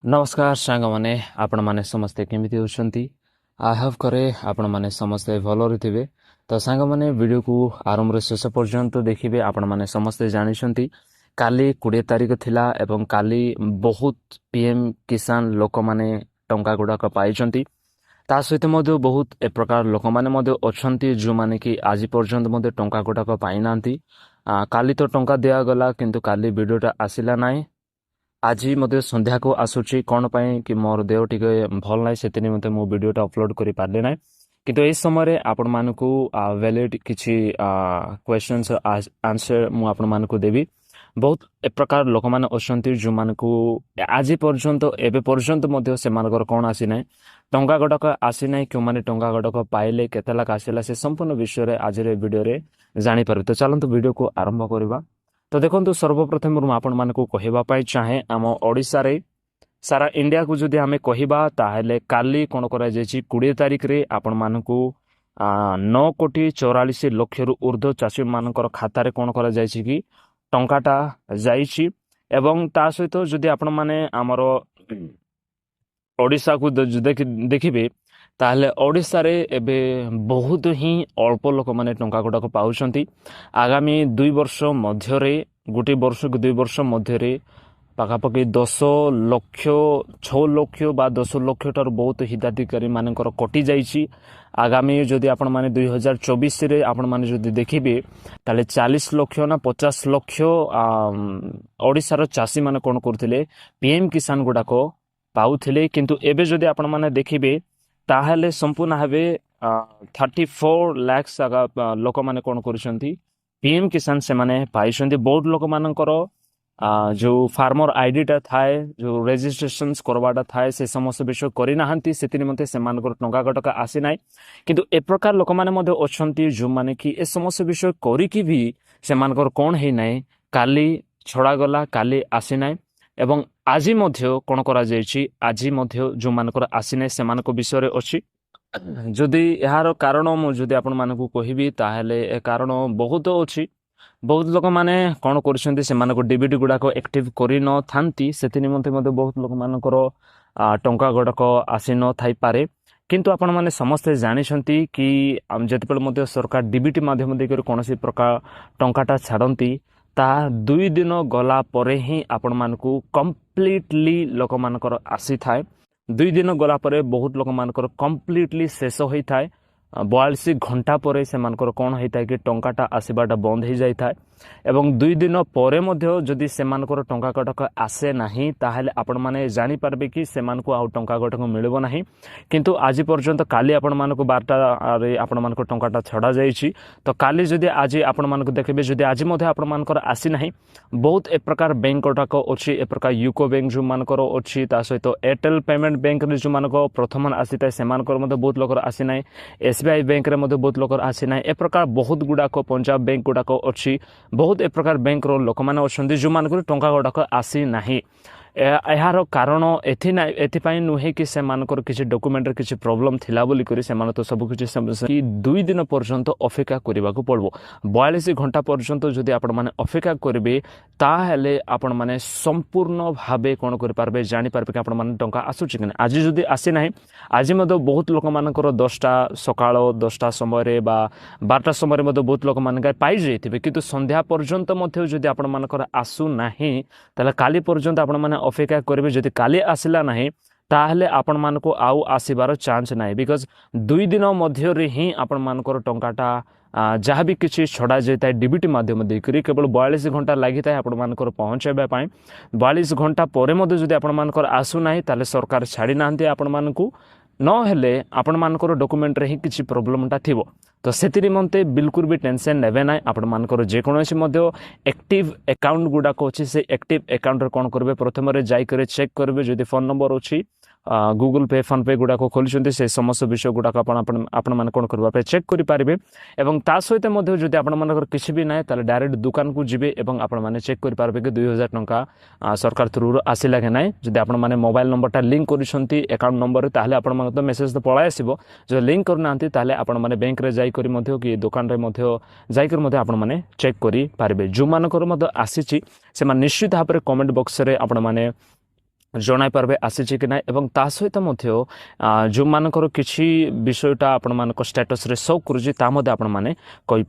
नमस्कार सांग मैंने आपण मैंने समस्ते केमिति होछंती। आई हैव करे आपण मैंने समस्ते भल थे। तो सांग मैंने वीडियो को आरंभ शेष पर्यंत देखिए। आपण मैंने समस्ते जानी काली 20 तारिख थिला एवं काली बहुत पीएम किसान लोक माने टंका गुड़ाक पाई। ता सहित मध्य बहुत ए प्रकार लोक माने अच्छी जो माने कि आज पर्यंत टंका गुड़ाक पाई ना। काली तो टंका दिगला किंतु काली वीडियोटा आसला ना। आज मत संध्या को आसूची कौन पाई कि मोर देह टी भल ना से निमंते मो वीडियोटा अपलोड कर पारे ना। किंतु इस समय आपण मानकु वैलिड किछि क्वेश्चंस आंसर मु आपण मानकु देबी। बहुत ए प्रकार लोक माने अछंती जो मानकु आज पर्यंत एबे पर्यंत मध्य से मानकर कौन आसी ना टंका गडक आसी ना क्यों माने टंका गडक पाइले केते लाख आसीला से संपूर्ण विषय रे आज रे वीडियो रे जानि पारे। तो चलंतु वीडियो को आरंभ करबा। तो देखो सर्वप्रथम मु आपण मानकु कहबा चाहे आम ओडिसा रे सारा इंडिया को जदि आमे कहबा ताहेले काली कोन करा जायछि 20 तारिख रे आपण मानकु 9,44,00,000 रु ऊर्ध्व चाषी मानकर खाता रे कोन करा जायछि कि टंकाटा जायछि। एवं ता सहित जदि आपण माने हमर ओडिसा को देखिबे ताहले ओडिसा रे एबे बहुत ही अल्प लोक माने टंका गुड़ाक पाउछंती। आगामी 2 वर्ष मध्य रे गोटे वर्ष को 2 वर्ष मध्य रे पाखापाखि 10 लक्ष 6 लक्ष बा 10 लक्ष टार बहुत हिताधिकारी मानकर कटि जाइछि। आगामी जदि आपण माने 2024 रे आपण माने जदि देखिबे ताले 40 लक्ष ना 50 लक्ष ओडिसा रो चाषी माने कोन करथिले पीएम किसान गुड़ाक पाउथिले। किंतु एबे जदि आपण माने देखिबे ताहले संपूर्ण भावे 34 लाख लोक माने कोन करछंती पीएम किसान से माने पाइछंती। बहुत लोक मानकर जो फार्मर आईडीटा थाए जो रेजिस्ट्रेशन करवाटा थाए से समस्त विषय करि नाहंती से निमंते से मानकर टंका गटका आसी नाय। किंतु ए प्रकार लोक माने मध्य अछंती जो माने कि ए समस्त विषय करी कि भी से मानकर कोन हे नाय काली छड़ा गला काली आसी नाय। एवं आज मध्य कोन करा जायछि आज मध्य जो मानकर आसी नाय से मानको विषय रे अछि। जदि यार कारण मु जदि आपण मानकु कहिबी ताहेले ए कारण बहुत अछि। बहुत लोक माने कोन करछन्ती से मानको डीबीटी गुडाको एक्टिव करि न थांती से निमंते मध्य बहुत लोक मानकर टंका गुडाको आसी न थाई पारे। किंतु आपण माने समस्त जानिछन्ती कि जतिपल मध्य सरकार डीबीटी माध्यम देकर कोनोसी प्रकार टंकाटा छाडंती ता 2 दिन गला परे ही आपण मानकु कंप्लीटली लोक मानकर आसी थाए। 2 दिन गला परे बहुत लोक मानकर कंप्लीटली शेष होई थाए। 42 घंटा परे से मानकर कौन होता है कि टंकाटा आसबाटा बंद हो जाए था। एवं 2 दिन परे मध्य जदि से मानकर टंका गटक आसे नाही ताहले आपण माने जानि पारबे कि से मानको आउ टंका गटक मिलबो नाही। किंतु आज पर्यंत काली आपण मानको 12टा रे आपण मानको टंकाटा छडा जाईछि। तो काली जदि आज आपण मानको देखबे जदि आज मध्य आपण मानकर आसी नाही बहुत ए प्रकार बैंक गटक अछि। ए प्रकार यूको बैंक जो मानकर अछि ता सहित एयरटेल पेमेंट बैंक रे जो मानको प्रथम आसीता से मानकर मध्य बहुत लोकर आसी नाही। एसबीआई बैंक रे मध्य बहुत लोकर आसी नाही। ए प्रकार बहुत गुडाक पंजाब बैंक गुडाक अछि। बहुत ए प्रकार बैंक रो लोक माने अछंती जो मानकर टंका गुडाक आसी नाही। यार कारण एथिपाई नुहे कि से मानकर किसी डॉक्यूमेंट रे किसी प्रॉब्लम थिला बोली करी से माने तो सब किछि कि 2 दिन पर्यंत अपेक्षा करबा को पड़बो। 42 घंटा पर्यंत जदि आपण माने अपेक्षा करबे ताहेले आपण माने संपूर्ण भाबे कोन कर पारबे जानि पारबे कि आपण माने टंका आसुछि कि आज जदि आसी नाही आज मधे बहुत लोक मानकर 10टा सकाळ 10टा समय रे बा 12टा समय रे मधे बहुत लोक मानकर पाई जैथिबे। किंतु संध्या पर्यंत मधे जदि आपण मानकर आसु नाही ताले काली पर्यंत आपण माने अपेक्षा करेंगे। जदि काली आसला नहीं ताहले आपण मानको आउ आसीबार चांस नाही। बिकॉज 2 दिन मध्य रे ही आपण मानकर टंकाटा जहाँ भी किसी छड़ा जाता है डीबीटी माध्यम देकर केवल 42 घंटा लगी था आपण मानकर पहुँचाइबा पई। 42 घंटा परे मध्य जदि आपण मानकर आसु नाही ताले सरकार छाड़ी नाहंती आपण मानकु न हेले आपण मानकर डॉक्यूमेंट रे ही किछि प्रॉब्लमटा थिबो। तो सेति निमंते बिल्कुल भी टेंशन नेबे ना। आपण मानकर जे कोनोसी मध्य एक्टिव अकाउंट गुडा को अछि से एक्टिव अकाउंट रे कोन करबे प्रथम रे जाई करे चेक करबे जदि फोन नंबर अछि गूगल पे फोन पे गुडा को खोलिछन्ते से समस्त विषय गुडा आपण मान कोन करबा पे चेक करि पारिबे। एवं ता सहित मध्य जदि आपण मानकर किछि भी नाही ताले डायरेक्ट दुकान को जिबे एवं आपण माने चेक करि पारबे कि 2000 टंका सरकार थ्रू आसिला के नाही। जदि आपण माने मोबाइल नंबरटा लिंक करिसंती अकाउंट नंबर ताहले आपण मान तो मेसेज तो पळाय आसीबो। जो लिंक करनांती ताहले आपण माने बैंक रे जाई करि मध्य कि दुकान रे मध्य जाई करि मध्य आपण माने चेक करि पारबे। जो मानकर मध्य आसीछि से मान निश्चित भाबरे कमेंट बॉक्स रे आपण माने ଜଣାଇ ପାରିବେ ଆସିଛି କି ନାହିଁ ଏବଂ ତା ସହିତ ମଧ୍ୟ ଯେଉଁମାନଙ୍କର କିଛି ବିଷୟଟା ଆପଣମାନଙ୍କ ଷ୍ଟାଟସ୍ରେ ଶୋ କରୁଛି ତା ମଧ୍ୟ ଆପଣମାନେ କହି